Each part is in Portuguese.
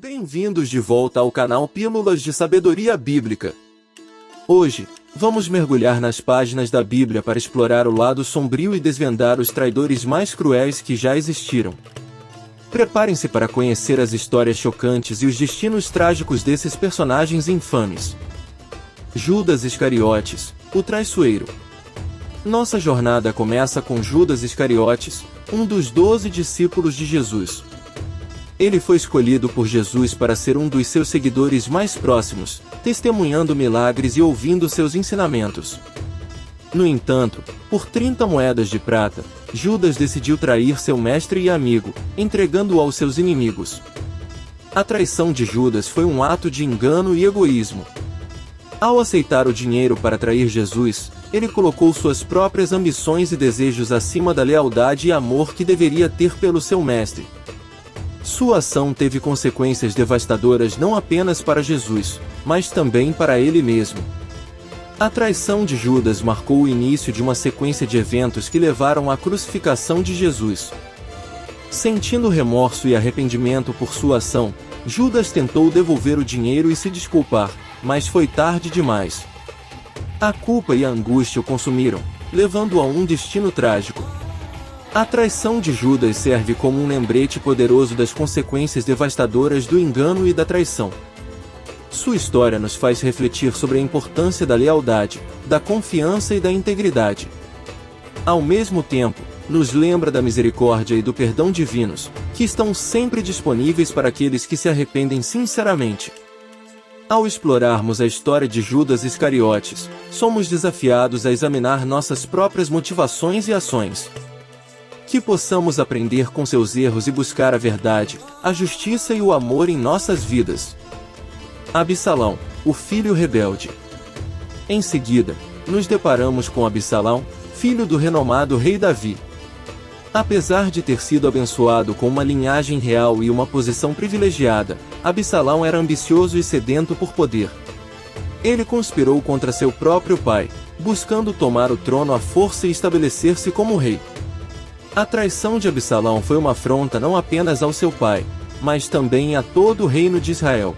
Bem-vindos de volta ao canal Pílulas de Sabedoria Bíblica. Hoje, vamos mergulhar nas páginas da Bíblia para explorar o lado sombrio e desvendar os traidores mais cruéis que já existiram. Preparem-se para conhecer as histórias chocantes e os destinos trágicos desses personagens infames. Judas Iscariotes, o traiçoeiro. Nossa jornada começa com Judas Iscariotes, um dos 12 discípulos de Jesus. Ele foi escolhido por Jesus para ser um dos seus seguidores mais próximos, testemunhando milagres e ouvindo seus ensinamentos. No entanto, por 30 moedas de prata, Judas decidiu trair seu mestre e amigo, entregando-o aos seus inimigos. A traição de Judas foi um ato de engano e egoísmo. Ao aceitar o dinheiro para trair Jesus, ele colocou suas próprias ambições e desejos acima da lealdade e amor que deveria ter pelo seu mestre. Sua ação teve consequências devastadoras não apenas para Jesus, mas também para ele mesmo. A traição de Judas marcou o início de uma sequência de eventos que levaram à crucificação de Jesus. Sentindo remorso e arrependimento por sua ação, Judas tentou devolver o dinheiro e se desculpar, mas foi tarde demais. A culpa e a angústia o consumiram, levando-o a um destino trágico. A traição de Judas serve como um lembrete poderoso das consequências devastadoras do engano e da traição. Sua história nos faz refletir sobre a importância da lealdade, da confiança e da integridade. Ao mesmo tempo, nos lembra da misericórdia e do perdão divinos, que estão sempre disponíveis para aqueles que se arrependem sinceramente. Ao explorarmos a história de Judas Iscariotes, somos desafiados a examinar nossas próprias motivações e ações. Que possamos aprender com seus erros e buscar a verdade, a justiça e o amor em nossas vidas. Absalão, o filho rebelde. Em seguida, nos deparamos com Absalão, filho do renomado rei Davi. Apesar de ter sido abençoado com uma linhagem real e uma posição privilegiada, Absalão era ambicioso e sedento por poder. Ele conspirou contra seu próprio pai, buscando tomar o trono à força e estabelecer-se como rei. A traição de Absalão foi uma afronta não apenas ao seu pai, mas também a todo o reino de Israel.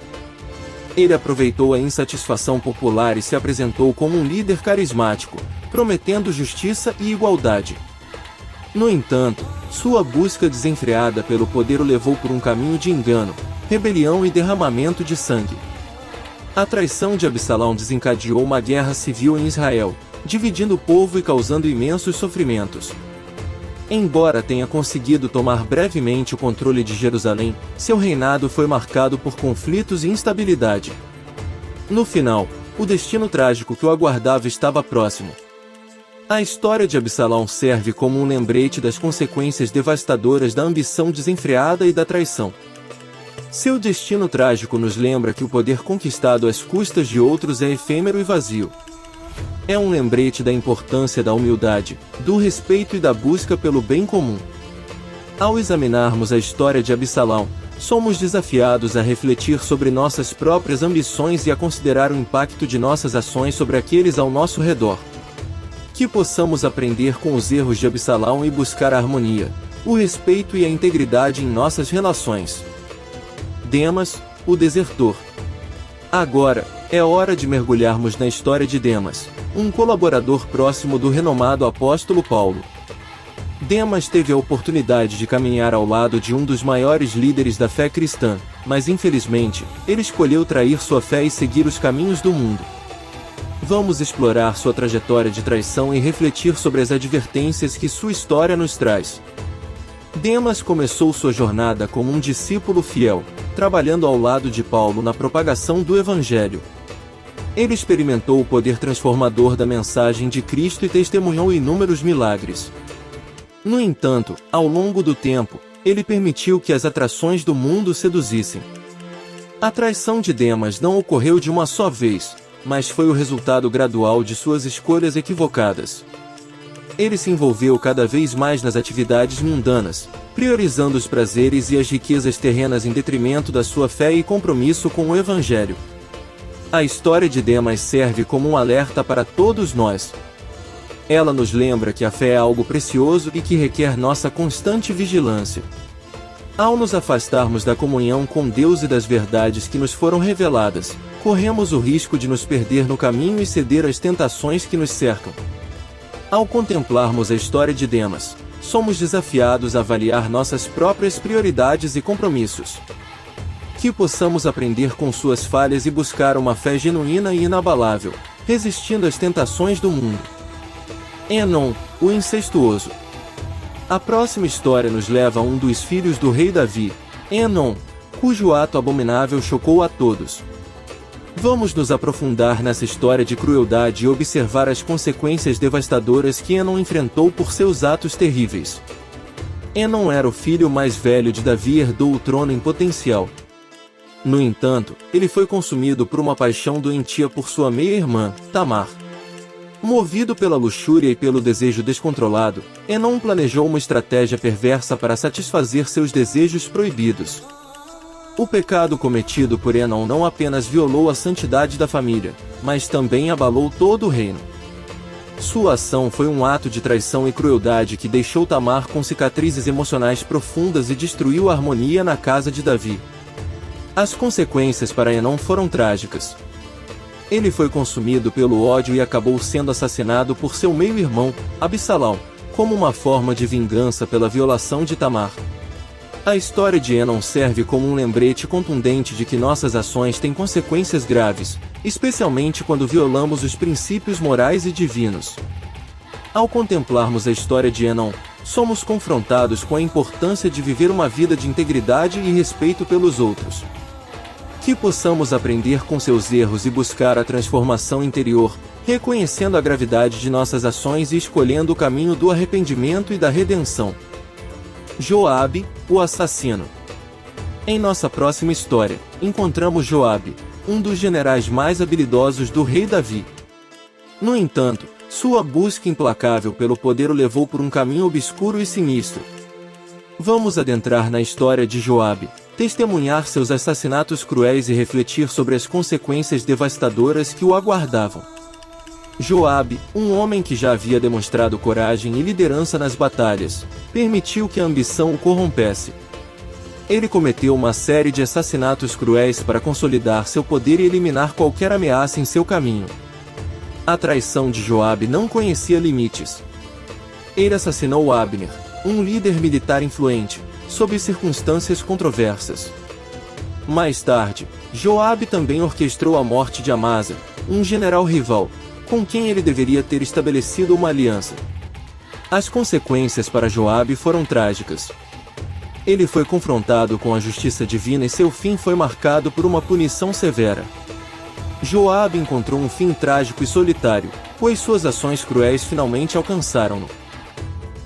Ele aproveitou a insatisfação popular e se apresentou como um líder carismático, prometendo justiça e igualdade. No entanto, sua busca desenfreada pelo poder o levou por um caminho de engano, rebelião e derramamento de sangue. A traição de Absalão desencadeou uma guerra civil em Israel, dividindo o povo e causando imensos sofrimentos. Embora tenha conseguido tomar brevemente o controle de Jerusalém, seu reinado foi marcado por conflitos e instabilidade. No final, o destino trágico que o aguardava estava próximo. A história de Absalão serve como um lembrete das consequências devastadoras da ambição desenfreada e da traição. Seu destino trágico nos lembra que o poder conquistado às custas de outros é efêmero e vazio. É um lembrete da importância da humildade, do respeito e da busca pelo bem comum. Ao examinarmos a história de Absalão, somos desafiados a refletir sobre nossas próprias ambições e a considerar o impacto de nossas ações sobre aqueles ao nosso redor. Que possamos aprender com os erros de Absalão e buscar a harmonia, o respeito e a integridade em nossas relações. Demas, o desertor. Agora, é hora de mergulharmos na história de Demas, um colaborador próximo do renomado apóstolo Paulo. Demas teve a oportunidade de caminhar ao lado de um dos maiores líderes da fé cristã, mas infelizmente, ele escolheu trair sua fé e seguir os caminhos do mundo. Vamos explorar sua trajetória de traição e refletir sobre as advertências que sua história nos traz. Demas começou sua jornada como um discípulo fiel, trabalhando ao lado de Paulo na propagação do Evangelho. Ele experimentou o poder transformador da mensagem de Cristo e testemunhou inúmeros milagres. No entanto, ao longo do tempo, ele permitiu que as atrações do mundo seduzissem. A traição de Demas não ocorreu de uma só vez, mas foi o resultado gradual de suas escolhas equivocadas. Ele se envolveu cada vez mais nas atividades mundanas, priorizando os prazeres e as riquezas terrenas em detrimento da sua fé e compromisso com o Evangelho. A história de Demas serve como um alerta para todos nós. Ela nos lembra que a fé é algo precioso e que requer nossa constante vigilância. Ao nos afastarmos da comunhão com Deus e das verdades que nos foram reveladas, corremos o risco de nos perder no caminho e ceder às tentações que nos cercam. Ao contemplarmos a história de Demas, somos desafiados a avaliar nossas próprias prioridades e compromissos. Que possamos aprender com suas falhas e buscar uma fé genuína e inabalável, resistindo às tentações do mundo. Enom, o incestuoso. A próxima história nos leva a um dos filhos do rei Davi, Enom, cujo ato abominável chocou a todos. Vamos nos aprofundar nessa história de crueldade e observar as consequências devastadoras que Enom enfrentou por seus atos terríveis. Enom era o filho mais velho de Davi e herdou o trono em potencial. No entanto, ele foi consumido por uma paixão doentia por sua meia-irmã, Tamar. Movido pela luxúria e pelo desejo descontrolado, Enom planejou uma estratégia perversa para satisfazer seus desejos proibidos. O pecado cometido por Enom não apenas violou a santidade da família, mas também abalou todo o reino. Sua ação foi um ato de traição e crueldade que deixou Tamar com cicatrizes emocionais profundas e destruiu a harmonia na casa de Davi. As consequências para Enom foram trágicas. Ele foi consumido pelo ódio e acabou sendo assassinado por seu meio-irmão, Absalão, como uma forma de vingança pela violação de Tamar. A história de Enom serve como um lembrete contundente de que nossas ações têm consequências graves, especialmente quando violamos os princípios morais e divinos. Ao contemplarmos a história de Enom, somos confrontados com a importância de viver uma vida de integridade e respeito pelos outros. Que possamos aprender com seus erros e buscar a transformação interior, reconhecendo a gravidade de nossas ações e escolhendo o caminho do arrependimento e da redenção. Joabe, o assassino. Em nossa próxima história, encontramos Joabe, um dos generais mais habilidosos do rei Davi. No entanto, sua busca implacável pelo poder o levou por um caminho obscuro e sinistro. Vamos adentrar na história de Joabe, testemunhar seus assassinatos cruéis e refletir sobre as consequências devastadoras que o aguardavam. Joabe, um homem que já havia demonstrado coragem e liderança nas batalhas, permitiu que a ambição o corrompesse. Ele cometeu uma série de assassinatos cruéis para consolidar seu poder e eliminar qualquer ameaça em seu caminho. A traição de Joabe não conhecia limites. Ele assassinou Abner, um líder militar influente, sob circunstâncias controversas. Mais tarde, Joabe também orquestrou a morte de Amasa, um general rival, com quem ele deveria ter estabelecido uma aliança. As consequências para Joabe foram trágicas. Ele foi confrontado com a justiça divina e seu fim foi marcado por uma punição severa. Joabe encontrou um fim trágico e solitário, pois suas ações cruéis finalmente alcançaram-no.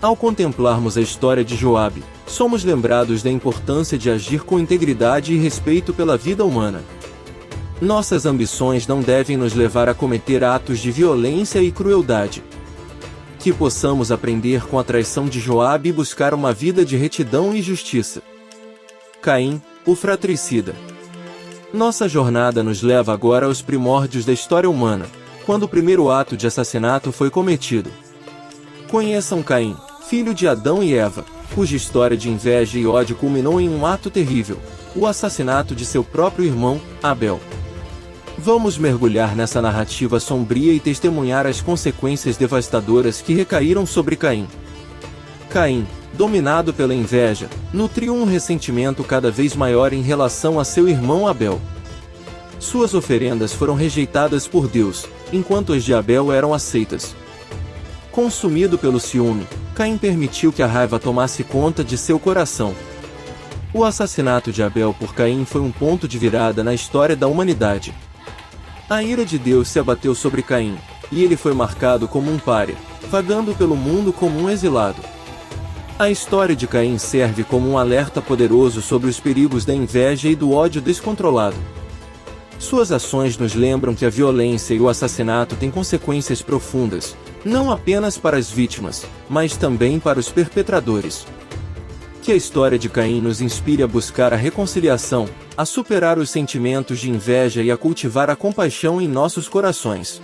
Ao contemplarmos a história de Joabe, somos lembrados da importância de agir com integridade e respeito pela vida humana. Nossas ambições não devem nos levar a cometer atos de violência e crueldade. Que possamos aprender com a traição de Joabe e buscar uma vida de retidão e justiça. Caim, o fratricida. Nossa jornada nos leva agora aos primórdios da história humana, quando o primeiro ato de assassinato foi cometido. Conheçam Caim, filho de Adão e Eva, cuja história de inveja e ódio culminou em um ato terrível, o assassinato de seu próprio irmão, Abel. Vamos mergulhar nessa narrativa sombria e testemunhar as consequências devastadoras que recaíram sobre Caim. Caim, dominado pela inveja, nutriu um ressentimento cada vez maior em relação a seu irmão Abel. Suas oferendas foram rejeitadas por Deus, enquanto as de Abel eram aceitas. Consumido pelo ciúme, Caim permitiu que a raiva tomasse conta de seu coração. O assassinato de Abel por Caim foi um ponto de virada na história da humanidade. A ira de Deus se abateu sobre Caim, e ele foi marcado como um pária, vagando pelo mundo como um exilado. A história de Caim serve como um alerta poderoso sobre os perigos da inveja e do ódio descontrolado. Suas ações nos lembram que a violência e o assassinato têm consequências profundas, não apenas para as vítimas, mas também para os perpetradores. Que a história de Caim nos inspire a buscar a reconciliação, a superar os sentimentos de inveja e a cultivar a compaixão em nossos corações.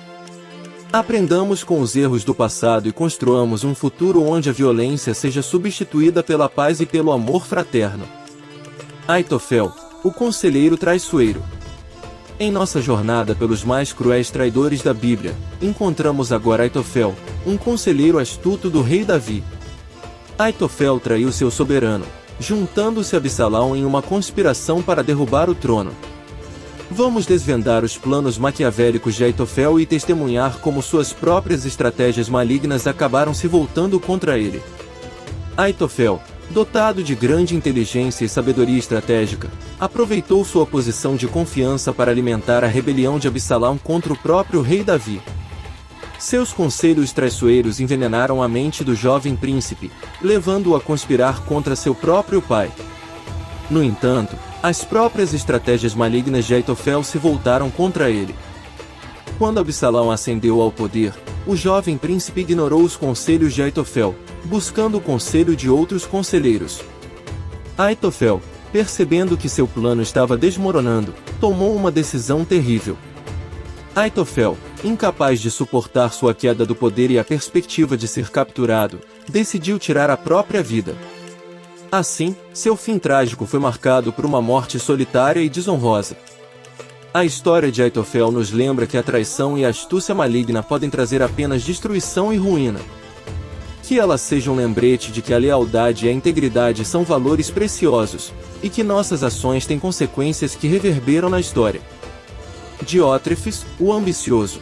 Aprendamos com os erros do passado e construamos um futuro onde a violência seja substituída pela paz e pelo amor fraterno. Aitofel, o conselheiro traiçoeiro. Em nossa jornada pelos mais cruéis traidores da Bíblia, encontramos agora Aitofel, um conselheiro astuto do rei Davi. Aitofel traiu seu soberano, juntando-se a Absalão em uma conspiração para derrubar o trono. Vamos desvendar os planos maquiavélicos de Aitofel e testemunhar como suas próprias estratégias malignas acabaram se voltando contra ele. Aitofel, dotado de grande inteligência e sabedoria estratégica, aproveitou sua posição de confiança para alimentar a rebelião de Absalão contra o próprio rei Davi. Seus conselhos traiçoeiros envenenaram a mente do jovem príncipe, levando-o a conspirar contra seu próprio pai. No entanto, as próprias estratégias malignas de Aitofel se voltaram contra ele. Quando Absalão ascendeu ao poder, o jovem príncipe ignorou os conselhos de Aitofel, buscando o conselho de outros conselheiros. Aitofel, percebendo que seu plano estava desmoronando, tomou uma decisão terrível. Aitofel, incapaz de suportar sua queda do poder e a perspectiva de ser capturado, decidiu tirar a própria vida. Assim, seu fim trágico foi marcado por uma morte solitária e desonrosa. A história de Aitofel nos lembra que a traição e a astúcia maligna podem trazer apenas destruição e ruína. Que elas sejam um lembrete de que a lealdade e a integridade são valores preciosos, e que nossas ações têm consequências que reverberam na história. Diótrefes, o ambicioso.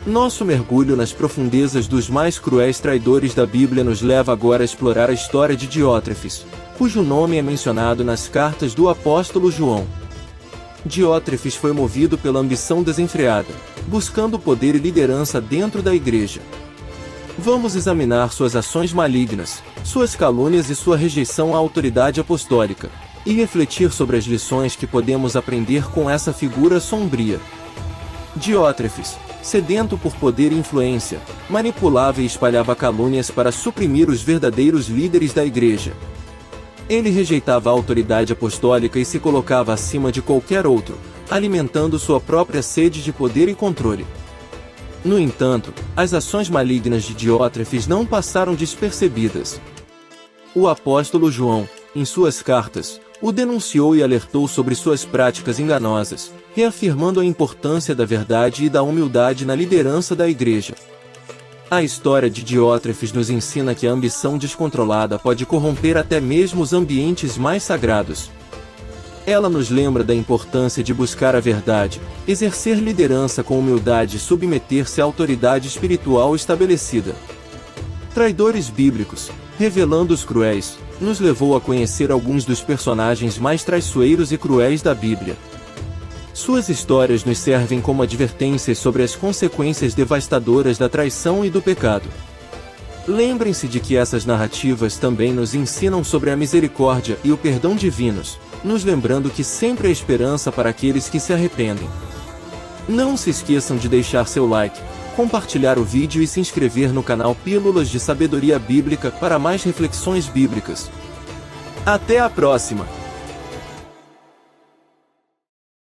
Nosso mergulho nas profundezas dos mais cruéis traidores da Bíblia nos leva agora a explorar a história de Diótrefes, cujo nome é mencionado nas cartas do apóstolo João. Diótrefes foi movido pela ambição desenfreada, buscando poder e liderança dentro da igreja. Vamos examinar suas ações malignas, suas calúnias e sua rejeição à autoridade apostólica, e refletir sobre as lições que podemos aprender com essa figura sombria. Diótrefes, sedento por poder e influência, manipulava e espalhava calúnias para suprimir os verdadeiros líderes da igreja. Ele rejeitava a autoridade apostólica e se colocava acima de qualquer outro, alimentando sua própria sede de poder e controle. No entanto, as ações malignas de Diótrefes não passaram despercebidas. O apóstolo João, em suas cartas, o denunciou e alertou sobre suas práticas enganosas, reafirmando a importância da verdade e da humildade na liderança da igreja. A história de Diótrefes nos ensina que a ambição descontrolada pode corromper até mesmo os ambientes mais sagrados. Ela nos lembra da importância de buscar a verdade, exercer liderança com humildade e submeter-se à autoridade espiritual estabelecida. Traidores bíblicos, revelando os cruéis, nos levou a conhecer alguns dos personagens mais traiçoeiros e cruéis da Bíblia. Suas histórias nos servem como advertências sobre as consequências devastadoras da traição e do pecado. Lembrem-se de que essas narrativas também nos ensinam sobre a misericórdia e o perdão divinos, nos lembrando que sempre há esperança para aqueles que se arrependem. Não se esqueçam de deixar seu like, compartilhar o vídeo e se inscrever no canal Pílulas de Sabedoria Bíblica para mais reflexões bíblicas. Até a próxima!